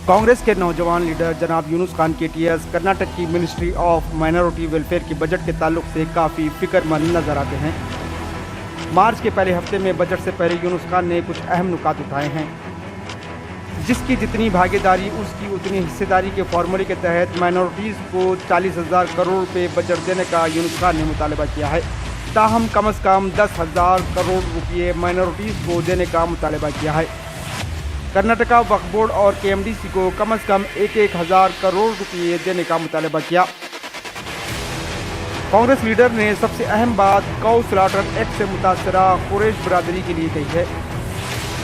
कांग्रेस के नौजवान लीडर जनाब यूनुस खान केटीएस कर्नाटक की मिनिस्ट्री ऑफ माइनॉरिटी वेलफेयर के बजट के ताल्लुक से काफ़ी फिक्रमंद नजर आते हैं। मार्च के पहले हफ्ते में बजट से पहले यूनुस खान ने कुछ अहम नुकात उठाए हैं। जिसकी जितनी भागीदारी उसकी उतनी हिस्सेदारी के फॉर्मूले के तहत माइनॉरिटीज़ को 40,000 करोड़ रुपये बजट देने का यूनुस खान ने मुतालबा किया है। ताहम कम से कम 10,000 करोड़ रुपये माइनॉरिटीज़ को देने का मुतालबा किया है। कर्नाटका वक्फ बोर्ड और केएमडीसी को कम से कम 1,000 करोड़ रुपये देने का मुतालबा किया। कांग्रेस लीडर ने सबसे अहम बात गौ स्लॉटर एक्ट से मुतासरा कुरैश बिरादरी के लिए कही है।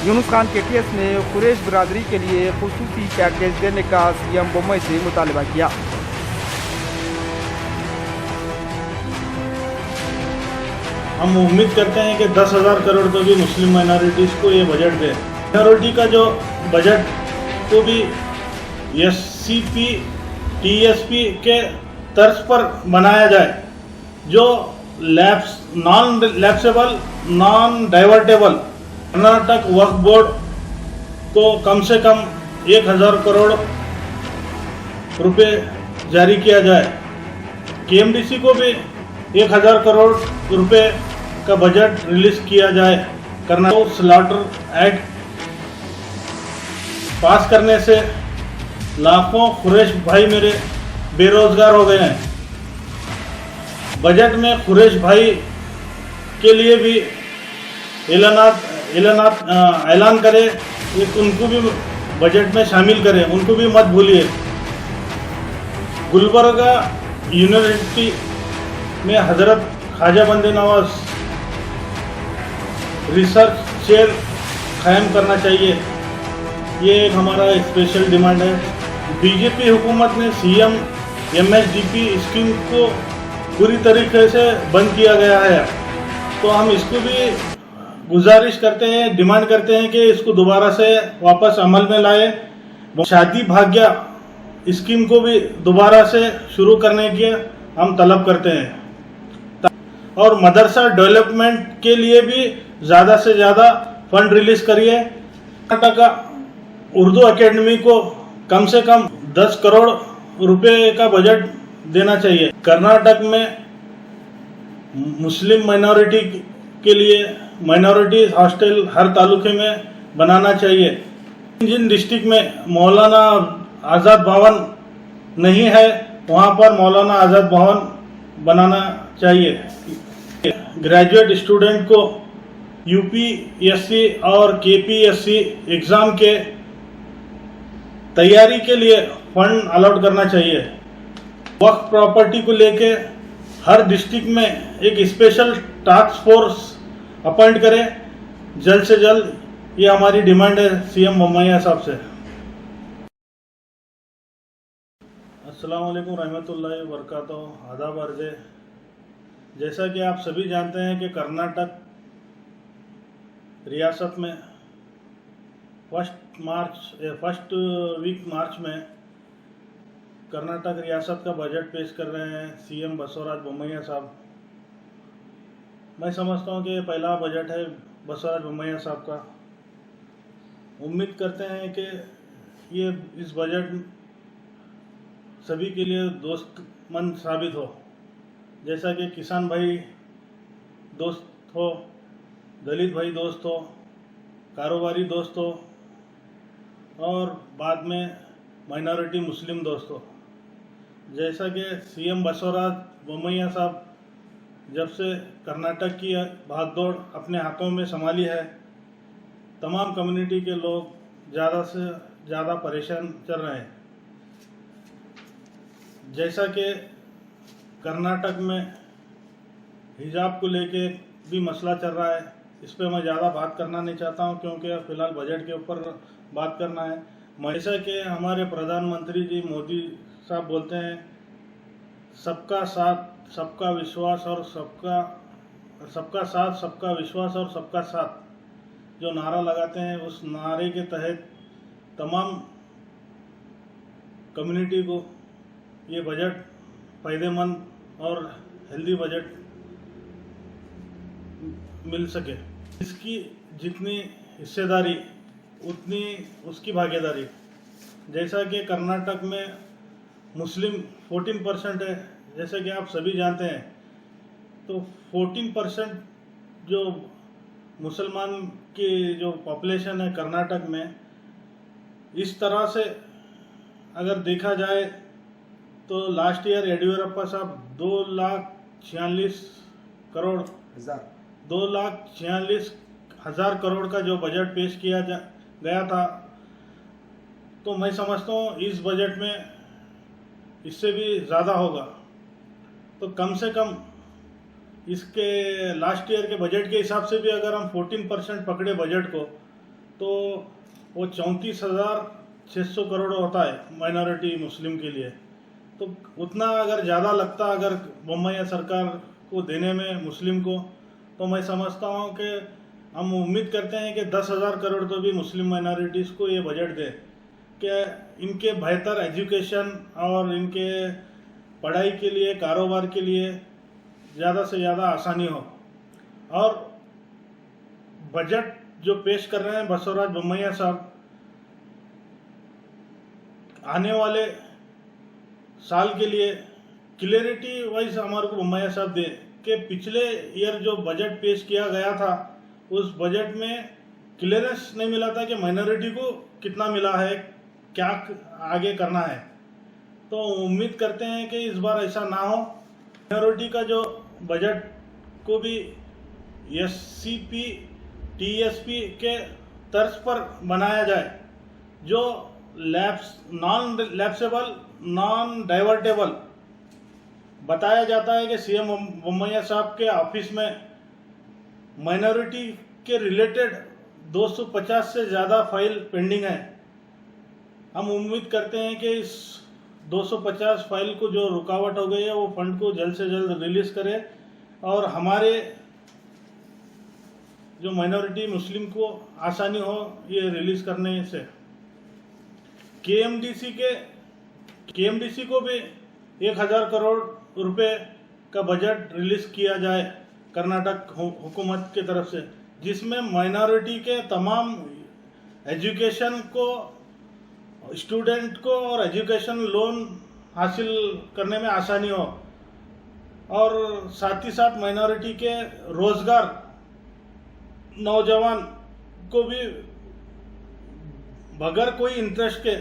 यूनुस खान केटीएस ने कुरैश बिरादरी के लिए खुसूसी पैकेज देने का सीएम बम्बई से मुतालबा किया। हम उम्मीद करते हैं कि 10,000 करोड़ तो भी मुस्लिम माइनॉरिटीज़ को ये बजट दे। माइनॉरिटी का जो बजट को भी एससीपी टीएसपी के तर्ज पर बनाया जाए, जो नॉन लैप्सेबल नॉन डाइवर्टेबल कर्नाटक वक्फ बोर्ड को कम से कम 1,000 करोड़ रुपए जारी किया जाए। केएमडीसी को भी 1,000 करोड़ रुपए का बजट रिलीज किया जाए। कर्नाटक स्लॉटर एक्ट पास करने से लाखों कुरैश भाई मेरे बेरोजगार हो गए हैं। बजट में कुरैश भाई के लिए भी ऐलान करें, उनको भी बजट में शामिल करें, उनको भी मत भूलिए। गुलबर्गा यूनिवर्सिटी में हजरत ख्वाजा बंदे नवाज रिसर्च चेयर कायम करना चाहिए। ये एक हमारा स्पेशल डिमांड है। बीजेपी हुकूमत ने सीएम एमएसडीपी स्कीम को पूरी तरीके से बंद किया गया है, तो हम इसको भी गुजारिश करते हैं, डिमांड करते हैं कि इसको दोबारा से वापस अमल में लाए। शादी भाग्य स्कीम को भी दोबारा से शुरू करने की हम तलब करते हैं, और मदरसा डेवलपमेंट के लिए भी ज़्यादा से ज़्यादा फंड रिलीज करिए। कर्नाटक उर्दू एकेडमी को कम से कम 10 करोड़ रुपए का बजट देना चाहिए। कर्नाटक में मुस्लिम माइनॉरिटी के लिए माइनॉरिटी हॉस्टल हर तालुके में बनाना चाहिए। जिन डिस्ट्रिक्ट में मौलाना आज़ाद भवन नहीं है, वहाँ पर मौलाना आज़ाद भवन बनाना चाहिए। ग्रेजुएट स्टूडेंट को यूपीएससी और केपीएससी एग्ज़ाम के तैयारी के लिए फंड अलॉट करना चाहिए। वक्फ प्रॉपर्टी को लेके हर डिस्ट्रिक्ट में एक स्पेशल टास्क फोर्स अपॉइंट करें जल्द से जल्द। ये हमारी डिमांड है सीएम बोम्मैया साहब से। अस्सलाम वालेकुम रहमतुल्लाहि व बरकातहू। आदाब अर्ज़े। जैसा कि आप सभी जानते हैं कि कर्नाटक रियासत में फर्स्ट वीक मार्च में कर्नाटक रियासत का बजट पेश कर रहे हैं सीएम बसवराज बोम्मैया साहब। मैं समझता हूं कि ये पहला बजट है बसवराज बोम्मैया साहब का। उम्मीद करते हैं कि ये इस बजट सभी के लिए दोस्तमंद साबित हो, जैसा कि किसान भाई दोस्त हो, दलित भाई दोस्त हो, कारोबारी दोस्त हो, और बाद में माइनॉरिटी मुस्लिम दोस्त हो। जैसा कि सीएम बसवराज बोम्मैया साहब जब से कर्नाटक की भागदौड़ अपने हाथों में संभाली है, तमाम कम्युनिटी के लोग ज़्यादा से ज़्यादा परेशान चल रहे हैं। जैसा कि कर्नाटक में हिजाब को लेके भी मसला चल रहा है, इस पर मैं ज़्यादा बात करना नहीं चाहता हूं, क्योंकि फ़िलहाल बजट के ऊपर बात करना है। जैसा कि हमारे प्रधानमंत्री जी मोदी साहब बोलते हैं, सबका साथ सबका विश्वास और सबका साथ सबका विश्वास और सबका साथ जो नारा लगाते हैं, उस नारे के तहत तमाम कम्युनिटी को ये बजट फ़ायदेमंद और हेल्दी बजट मिल सके। इसकी जितनी हिस्सेदारी उतनी उसकी भागीदारी। जैसा कि कर्नाटक में मुस्लिम 14% है, जैसा कि आप सभी जानते हैं, तो 14% जो मुसलमान की जो पॉपुलेशन है कर्नाटक में, इस तरह से अगर देखा जाए तो लास्ट ईयर येडियूरप्पा साहब 2,46,000 करोड़ का जो बजट पेश किया गया था, तो मैं समझता हूँ इस बजट में इससे भी ज़्यादा होगा। तो कम से कम इसके लास्ट ईयर के बजट के हिसाब से भी अगर हम 14% पकड़े बजट को, तो वो 34,600 करोड़ होता है माइनॉरिटी मुस्लिम के लिए। तो उतना अगर ज़्यादा लगता अगर बोम्मैया सरकार को देने में मुस्लिम को, तो मैं समझता हूँ कि हम उम्मीद करते हैं कि 10,000 करोड़ तो भी मुस्लिम माइनॉरिटीज़ को ये बजट दे, कि इनके बेहतर एजुकेशन और इनके पढ़ाई के लिए, कारोबार के लिए ज़्यादा से ज़्यादा आसानी हो। और बजट जो पेश कर रहे हैं बसवराज बोम्मैया साहब, आने वाले साल के लिए क्लियरिटी वाइज हमारे को बोम्मैया साहब दे कि पिछले ईयर जो बजट पेश किया गया था उस बजट में क्लियरेंस नहीं मिला था कि माइनॉरिटी को कितना मिला है, क्या आगे करना है। तो उम्मीद करते हैं कि इस बार ऐसा ना हो। माइनॉरिटी का जो बजट को भी SCP TSP के तर्ज पर बनाया जाए, जो नॉन लैप्सेबल, नॉन डाइवर्टेबल बताया जाता है कि CM बोम्मैया साहब के ऑफिस में माइनॉरिटी के रिलेटेड 250 से ज़्यादा फाइल पेंडिंग है। हम उम्मीद करते हैं कि इस 250 फाइल को जो रुकावट हो गई है वो फंड को जल्द से जल्द रिलीज करे और हमारे जो माइनॉरिटी मुस्लिम को आसानी हो ये रिलीज करने से। KMDC को भी 1,000 करोड़ रुपए का बजट रिलीज किया जाए कर्नाटक हुकूमत की तरफ से, जिसमें माइनॉरिटी के तमाम एजुकेशन को, स्टूडेंट को और एजुकेशन लोन हासिल करने में आसानी हो, और साथ ही साथ माइनॉरिटी के रोजगार, नौजवान को भी बगैर कोई इंटरेस्ट के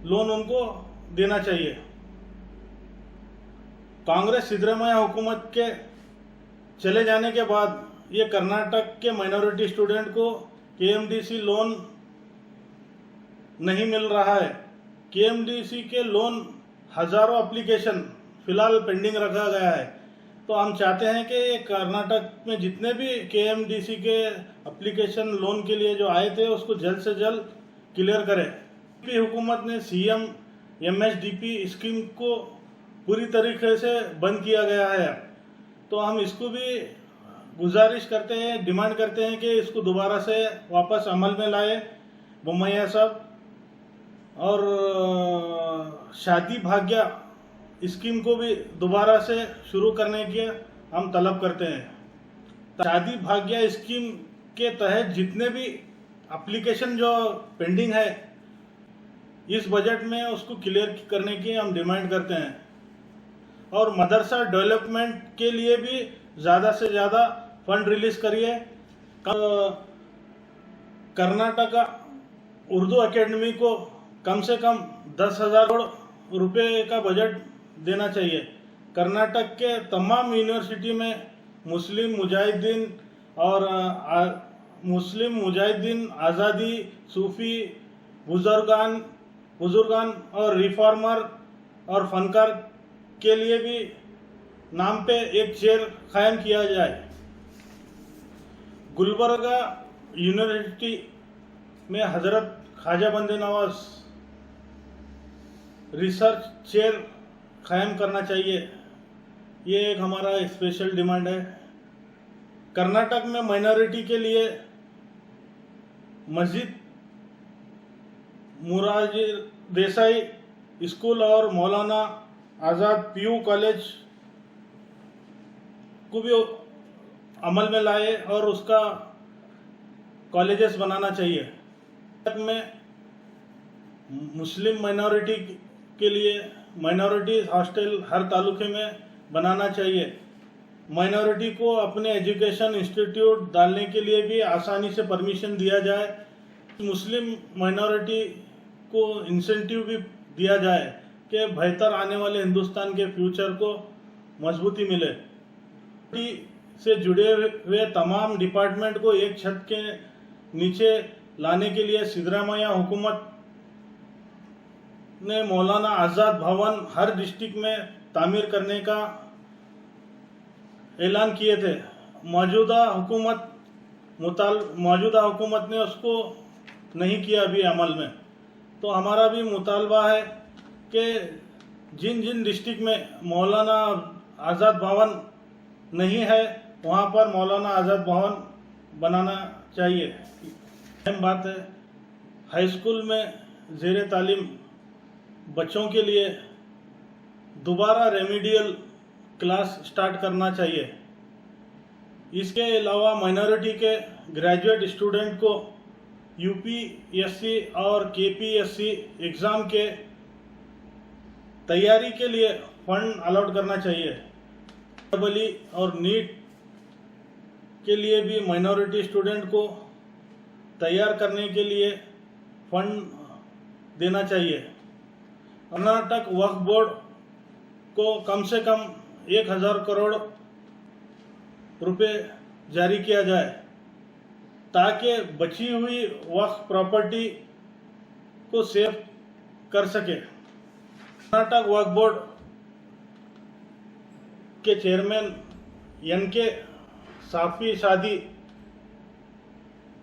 लोन उनको देना चाहिए। कांग्रेस सिद्धरामैया हुकूमत के चले जाने के बाद ये कर्नाटक के माइनॉरिटी स्टूडेंट को KMDC लोन नहीं मिल रहा है। KMDC के लोन हजारों एप्लीकेशन फिलहाल पेंडिंग रखा गया है। तो हम चाहते हैं कि ये कर्नाटक में जितने भी KMDC के एप्लीकेशन लोन के लिए जो आए थे उसको जल्द से जल्द क्लियर करें। हुकूमत ने CM MSDP स्कीम को पूरी तरीके से बंद किया गया है, तो हम इसको भी गुजारिश करते हैं, डिमांड करते हैं कि इसको दोबारा से वापस अमल में लाए बोम्मैया साहब, और शादी भाग्य स्कीम को भी दोबारा से शुरू करने की हम तलब करते हैं। शादी भाग्य स्कीम के तहत जितने भी एप्लीकेशन जो पेंडिंग है इस बजट में उसको क्लियर करने की हम डिमांड करते हैं, और मदरसा डेवलपमेंट के लिए भी ज़्यादा से ज़्यादा फंड रिलीज करिए। कर्नाटका उर्दू एकेडमी को कम से कम 10,000 करोड़ रुपए का बजट देना चाहिए। कर्नाटक के तमाम यूनिवर्सिटी में मुस्लिम मुजाहिदीन, आज़ादी, सूफी, बुजुर्गान और रिफॉर्मर और फनकार के लिए भी नाम पे एक चेयर कायम किया जाए। गुलबर्गा यूनिवर्सिटी में हजरत ख्वाजा बंदे नवाज रिसर्च चेयर कायम करना चाहिए। ये एक हमारा स्पेशल डिमांड है। कर्नाटक में माइनॉरिटी के लिए मस्जिद, मोरारजी देसाई स्कूल और मौलाना आज़ाद PU कॉलेज को भी अमल में लाए और उसका कॉलेजेस बनाना चाहिए। में मुस्लिम माइनॉरिटी के लिए माइनॉरिटी हॉस्टल हर तालुके में बनाना चाहिए। माइनॉरिटी को अपने एजुकेशन इंस्टीट्यूट डालने के लिए भी आसानी से परमिशन दिया जाए। मुस्लिम माइनॉरिटी को इंसेंटिव भी दिया जाए कि बेहतर आने वाले हिंदुस्तान के फ्यूचर को मजबूती मिले। से जुड़े हुए तमाम डिपार्टमेंट को एक छत के नीचे लाने के लिए सिद्धरामैया हुकूमत ने मौलाना आज़ाद भवन हर डिस्ट्रिक्ट में तामीर करने का ऐलान किए थे। मौजूदा हुकूमत ने उसको नहीं किया अभी अमल में। तो हमारा भी मुतालबा है कि जिन जिन डिस्ट्रिक्ट में मौलाना आज़ाद भवन नहीं है वहाँ पर मौलाना आज़ाद भवन बनाना चाहिए। अहम बात है, हाई स्कूल में ज़ेरे तालीम बच्चों के लिए दोबारा रेमिडियल क्लास स्टार्ट करना चाहिए। इसके अलावा माइनॉरिटी के ग्रेजुएट स्टूडेंट को यूपीएससी और केपीएससी एग्ज़ाम के तैयारी के लिए फंड अलॉट करना चाहिए। डबल और नीट के लिए भी माइनॉरिटी स्टूडेंट को तैयार करने के लिए फंड देना चाहिए। कर्नाटक वक्फ बोर्ड को कम से कम 1000 करोड़ रुपए जारी किया जाए ताकि बची हुई वक्फ प्रॉपर्टी को सेव कर सके। कर्नाटक वक्फ बोर्ड के चेयरमैन एन.के. साफी शादी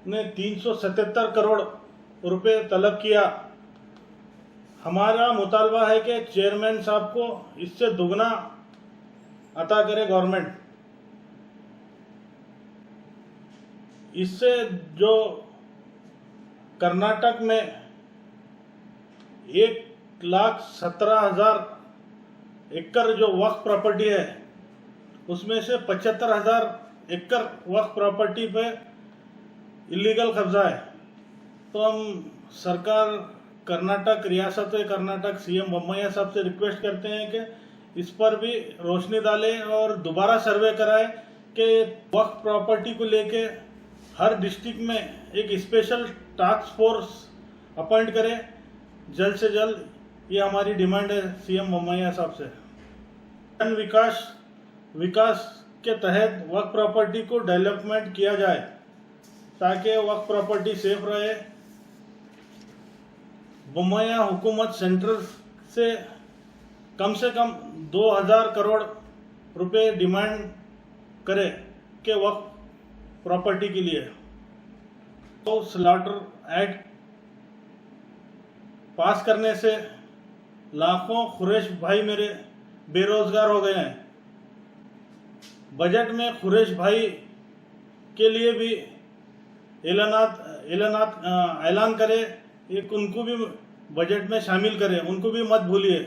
ने 377 करोड़ रुपए तलब किया। हमारा मुतालबा है कि चेयरमैन साहब को इससे दुगना अता करे गवर्नमेंट। इससे जो कर्नाटक में 1,17,000 एकड़ जो वक्फ प्रॉपर्टी है उसमें से 75,000 एकड़ वक्फ प्रॉपर्टी पे इलीगल कब्जा है। तो हम सरकार कर्नाटक रियासत कर्नाटक सीएम बोम्मैया साहब से रिक्वेस्ट करते हैं कि इस पर भी रोशनी डालें और दोबारा सर्वे कराए कि वक्फ प्रॉपर्टी को लेके हर डिस्ट्रिक्ट में एक स्पेशल टास्क फोर्स अपॉइंट करें जल्द से जल्द। ये हमारी डिमांड है सीएम बोम्मैया साहब से। विकास के तहत वक्फ प्रॉपर्टी को डेवलपमेंट किया जाए ताकि वक्फ प्रॉपर्टी सेफ रहे। बोम्मैया हुकूमत सेंट्रल से कम 2000 करोड़ रुपए डिमांड करे कि वक्फ प्रॉपर्टी के लिए। तो स्लॉटर एक्ट पास करने से लाखों खुरेश भाई मेरे बेरोजगार हो गए हैं। बजट में खुरेश भाई के लिए भी ऐलान करे, एक उनको भी बजट में शामिल करें, उनको भी मत भूलिए।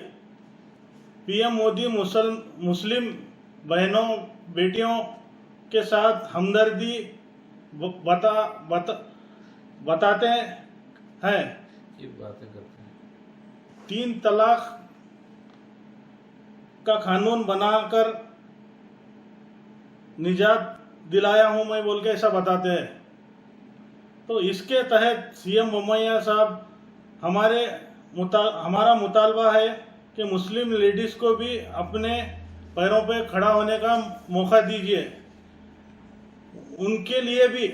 पीएम मोदी मुस्लिम बहनों बेटियों के साथ हमदर्दी बताते हैं। ये बातें करते हैं। 3 तलाक का कानून बनाकर निजात दिलाया हूं मैं बोल के ऐसा बताते हैं। तो इसके तहत सीएम बोम्मैया साहब हमारा मुतालबा है कि मुस्लिम लेडीज़ को भी अपने पैरों पे खड़ा होने का मौका दीजिए। उनके लिए भी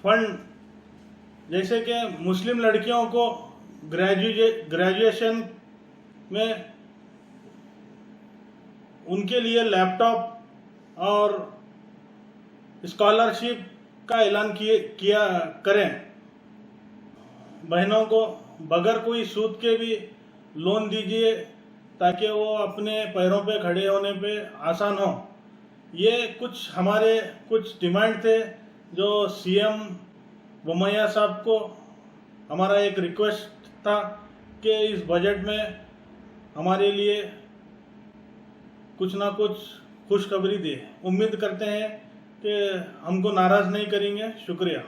फंड, जैसे कि मुस्लिम लड़कियों को ग्रेजुएशन में उनके लिए लैपटॉप और स्कॉलरशिप का ऐलान किया करें। बहनों को बगैर कोई सूद के भी लोन दीजिए ताकि वो अपने पैरों पे खड़े होने पे आसान हो। ये हमारे कुछ डिमांड थे जो सीएम बोम्मैया साहब को हमारा एक रिक्वेस्ट था कि इस बजट में हमारे लिए कुछ ना कुछ खुशखबरी दे। उम्मीद करते हैं कि हमको नाराज़ नहीं करेंगे। शुक्रिया।